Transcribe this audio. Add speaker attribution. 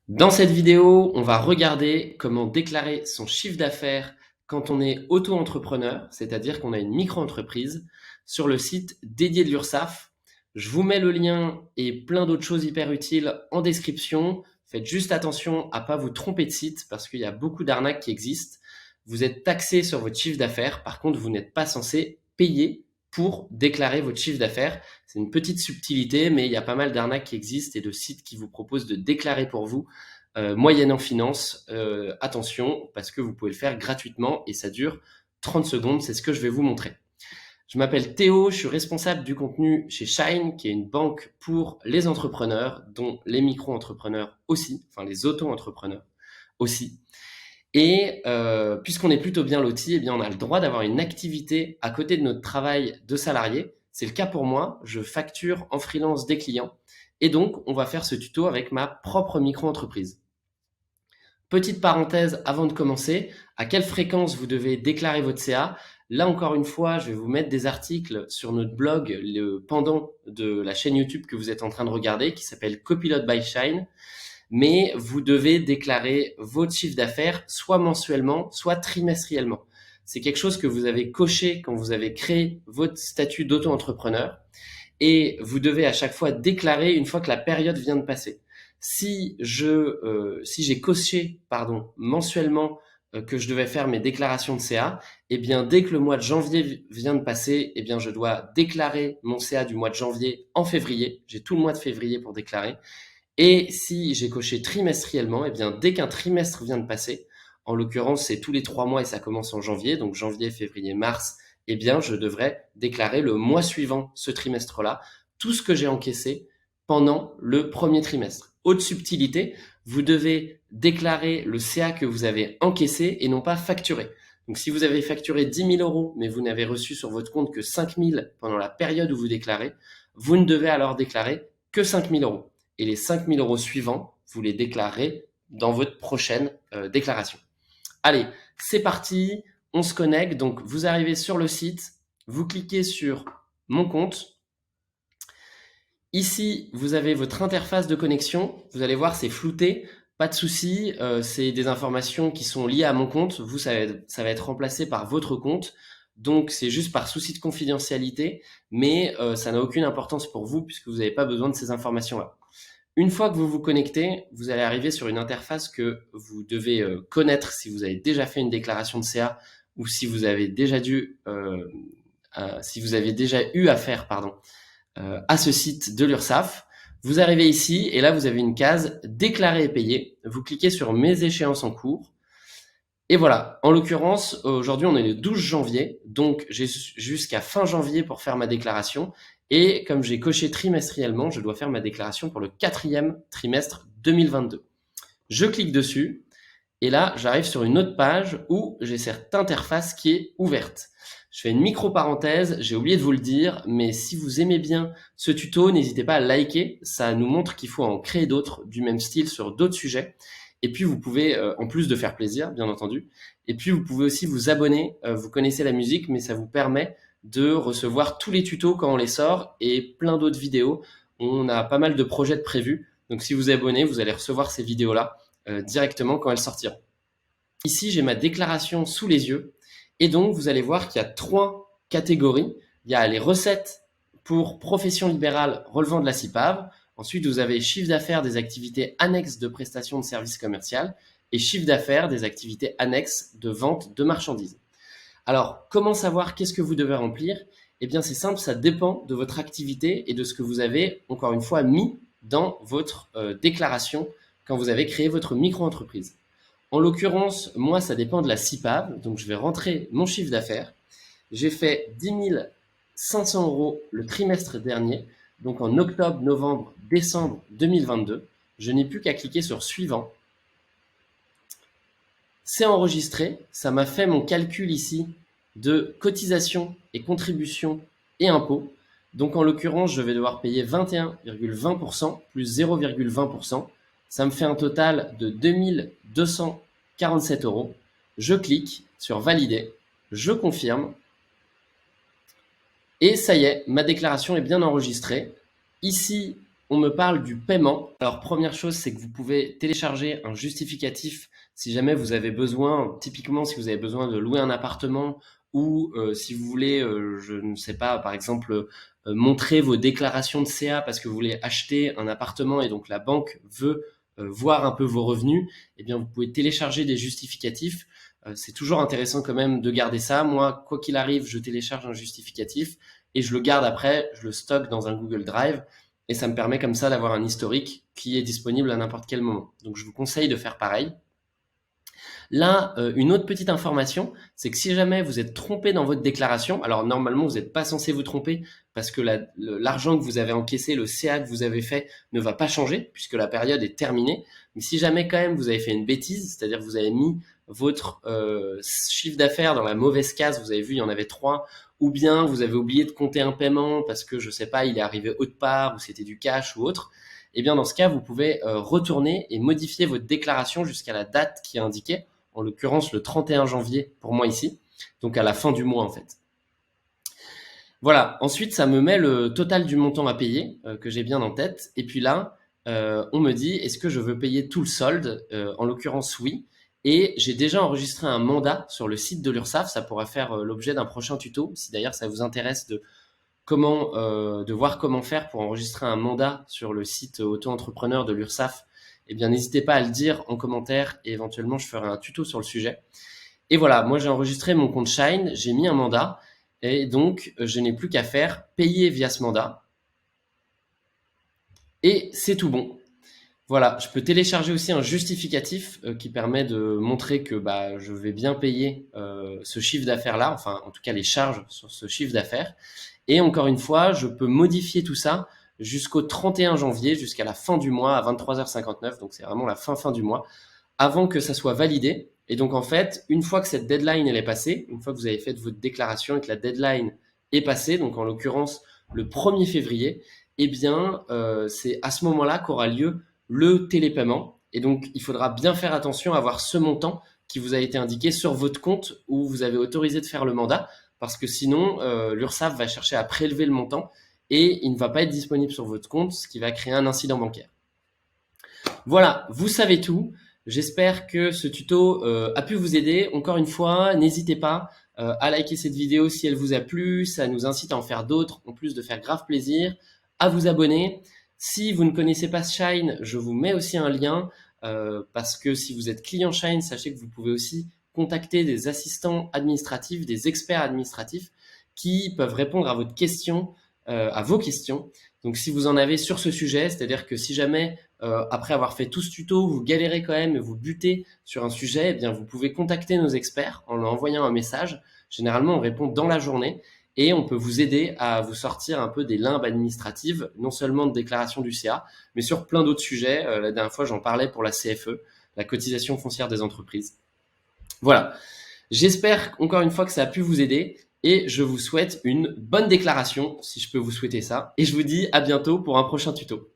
Speaker 1: Dans cette vidéo, on va regarder comment déclarer son chiffre d'affaires quand on est auto-entrepreneur, c'est-à-dire qu'on a une micro-entreprise, sur le site dédié de l'URSSAF. Je vous mets le lien et plein d'autres choses hyper utiles en description. Faites juste attention à pas vous tromper de site parce qu'il y a beaucoup d'arnaques qui existent. Vous êtes taxé sur votre chiffre d'affaires, par contre, vous n'êtes pas censé payer pour déclarer votre chiffre d'affaires. C'est une petite subtilité, mais il y a pas mal d'arnaques qui existent et de sites qui vous proposent de déclarer pour vous, moyennant finance. Attention, parce que vous pouvez le faire gratuitement et ça dure 30 secondes. C'est ce que je vais vous montrer. Je m'appelle Théo, je suis responsable du contenu chez Shine, qui est une banque pour les entrepreneurs, dont les micro-entrepreneurs aussi, enfin les auto-entrepreneurs aussi. Et puisqu'on est plutôt bien loti, eh bien on a le droit d'avoir une activité à côté de notre travail de salarié. C'est le cas pour moi, je facture en freelance des clients. Et donc, on va faire ce tuto avec ma propre micro-entreprise. Petite parenthèse avant de commencer, à quelle fréquence vous devez déclarer votre CA? Là encore une fois, je vais vous mettre des articles sur notre blog, le pendant de la chaîne YouTube que vous êtes en train de regarder, qui s'appelle Copilot by Shine. Mais vous devez déclarer votre chiffre d'affaires soit mensuellement, soit trimestriellement. C'est quelque chose que vous avez coché quand vous avez créé votre statut d'auto-entrepreneur et vous devez à chaque fois déclarer une fois que la période vient de passer. Si j'ai coché mensuellement que je devais faire mes déclarations de CA, eh bien dès que le mois de janvier vient de passer, eh bien je dois déclarer mon CA du mois de janvier en février. J'ai tout le mois de février pour déclarer. Et si j'ai coché trimestriellement, eh bien, dès qu'un trimestre vient de passer, en l'occurrence, c'est tous les 3 mois et ça commence en janvier, donc janvier, février, mars, eh bien, je devrais déclarer le mois suivant ce trimestre-là, tout ce que j'ai encaissé pendant le premier trimestre. Haute subtilité, vous devez déclarer le CA que vous avez encaissé et non pas facturé. Donc, si vous avez facturé 10 000 euros, mais vous n'avez reçu sur votre compte que 5 000 pendant la période où vous déclarez, vous ne devez alors déclarer que 5 000 euros. Et les 5 000 euros suivants, vous les déclarerez dans votre prochaine déclaration. Allez, c'est parti, on se connecte. Donc, vous arrivez sur le site, vous cliquez sur mon compte. Ici, vous avez votre interface de connexion. Vous allez voir, c'est flouté. Pas de souci, c'est des informations qui sont liées à mon compte. Vous, ça va être remplacé par votre compte. Donc, c'est juste par souci de confidentialité, mais ça n'a aucune importance pour vous puisque vous n'avez pas besoin de ces informations-là. Une fois que vous vous connectez, vous allez arriver sur une interface que vous devez connaître si vous avez déjà fait une déclaration de CA ou si vous avez déjà eu affaire, à ce site de l'URSSAF. Vous arrivez ici et là vous avez une case déclarer et payer. Vous cliquez sur mes échéances en cours. Et voilà, en l'occurrence, aujourd'hui on est le 12 janvier, donc j'ai jusqu'à fin janvier pour faire ma déclaration. Et comme j'ai coché trimestriellement, je dois faire ma déclaration pour le 4e trimestre 2022. Je clique dessus et là j'arrive sur une autre page où j'ai cette interface qui est ouverte. Je fais une micro-parenthèse, j'ai oublié de vous le dire, mais si vous aimez bien ce tuto, n'hésitez pas à liker, ça nous montre qu'il faut en créer d'autres du même style sur d'autres sujets. Et puis vous pouvez, en plus de faire plaisir, bien entendu, et puis vous pouvez aussi vous abonner. Vous connaissez la musique, mais ça vous permet de recevoir tous les tutos quand on les sort et plein d'autres vidéos. On a pas mal de projets de prévus. Donc si vous abonnez, vous allez recevoir ces vidéos-là directement quand elles sortiront. Ici, j'ai ma déclaration sous les yeux. Et donc, vous allez voir qu'il y a 3 catégories. Il y a les recettes pour profession libérale relevant de la CIPAV. Ensuite, vous avez chiffre d'affaires des activités annexes de prestation de services commerciaux et chiffre d'affaires des activités annexes de vente de marchandises. Alors, comment savoir qu'est-ce que vous devez remplir? Eh bien, c'est simple, ça dépend de votre activité et de ce que vous avez, encore une fois, mis dans votre déclaration quand vous avez créé votre micro-entreprise. En l'occurrence, moi, ça dépend de la CIPAV, donc je vais rentrer mon chiffre d'affaires. J'ai fait 10 500 euros le trimestre dernier, donc en octobre, novembre, décembre 2022. Je n'ai plus qu'à cliquer sur suivant. C'est enregistré, ça m'a fait mon calcul ici de cotisation et contribution et impôts. Donc en l'occurrence, je vais devoir payer 21,20% plus 0,20%. Ça me fait un total de 2247 euros. Je clique sur valider, je confirme et ça y est, ma déclaration est bien enregistrée. Ici, on me parle du paiement. Alors, première chose, c'est que vous pouvez télécharger un justificatif si jamais vous avez besoin, typiquement si vous avez besoin de louer un appartement ou si vous voulez, je ne sais pas, par exemple, montrer vos déclarations de CA parce que vous voulez acheter un appartement et donc la banque veut voir un peu vos revenus, eh bien, vous pouvez télécharger des justificatifs. C'est toujours intéressant quand même de garder ça. Moi, quoi qu'il arrive, je télécharge un justificatif et je le garde après, je le stocke dans un Google Drive et ça me permet comme ça d'avoir un historique qui est disponible à n'importe quel moment. Donc je vous conseille de faire pareil. Là, une autre petite information, c'est que si jamais vous êtes trompé dans votre déclaration, alors normalement vous n'êtes pas censé vous tromper parce que l'argent que vous avez encaissé, le CA que vous avez fait ne va pas changer puisque la période est terminée. Mais si jamais quand même vous avez fait une bêtise, c'est-à-dire que vous avez mis votre chiffre d'affaires dans la mauvaise case, vous avez vu il y en avait 3, ou bien vous avez oublié de compter un paiement parce que je sais pas, il est arrivé autre part ou c'était du cash ou autre, eh bien dans ce cas vous pouvez retourner et modifier votre déclaration jusqu'à la date qui est indiquée, en l'occurrence le 31 janvier pour moi ici, donc à la fin du mois en fait. Voilà, ensuite ça me met le total du montant à payer que j'ai bien en tête, et puis là on me dit est-ce que je veux payer tout le solde, en l'occurrence oui, et j'ai déjà enregistré un mandat sur le site de l'URSSAF, ça pourra faire l'objet d'un prochain tuto, si d'ailleurs ça vous intéresse de voir comment faire pour enregistrer un mandat sur le site auto-entrepreneur de l'URSSAF, eh bien n'hésitez pas à le dire en commentaire et éventuellement je ferai un tuto sur le sujet. Et voilà, moi j'ai enregistré mon compte Shine, j'ai mis un mandat et donc je n'ai plus qu'à faire payer via ce mandat et c'est tout bon. Voilà, je peux télécharger aussi un justificatif qui permet de montrer que bah, je vais bien payer ce chiffre d'affaires-là, enfin en tout cas les charges sur ce chiffre d'affaires. Et encore une fois, je peux modifier tout ça jusqu'au 31 janvier, jusqu'à la fin du mois à 23h59, donc c'est vraiment la fin du mois, avant que ça soit validé. Et donc en fait, une fois que cette deadline elle est passée, une fois que vous avez fait votre déclaration et que la deadline est passée, donc en l'occurrence le 1er février, eh bien c'est à ce moment-là qu'aura lieu le télépaiement. Et donc il faudra bien faire attention à avoir ce montant qui vous a été indiqué sur votre compte où vous avez autorisé de faire le mandat, parce que sinon l'URSSAF va chercher à prélever le montant et il ne va pas être disponible sur votre compte, ce qui va créer un incident bancaire. Voilà, vous savez tout. J'espère que ce tuto a pu vous aider. Encore une fois, n'hésitez pas à liker cette vidéo si elle vous a plu. Ça nous incite à en faire d'autres, en plus de faire grave plaisir. À vous abonner. Si vous ne connaissez pas Shine, je vous mets aussi un lien parce que si vous êtes client Shine, sachez que vous pouvez aussi contacter des assistants administratifs, des experts administratifs qui peuvent répondre à votre question, à vos questions. Donc si vous en avez sur ce sujet, c'est-à-dire que si jamais après avoir fait tout ce tuto, vous galérez quand même et vous butez sur un sujet, eh bien vous pouvez contacter nos experts en leur envoyant un message. Généralement, on répond dans la journée et on peut vous aider à vous sortir un peu des limbes administratives, non seulement de déclaration du CA, mais sur plein d'autres sujets. La dernière fois, j'en parlais pour la CFE, la cotisation foncière des entreprises. Voilà. J'espère encore une fois que ça a pu vous aider et je vous souhaite une bonne déclaration, si je peux vous souhaiter ça. Et je vous dis à bientôt pour un prochain tuto.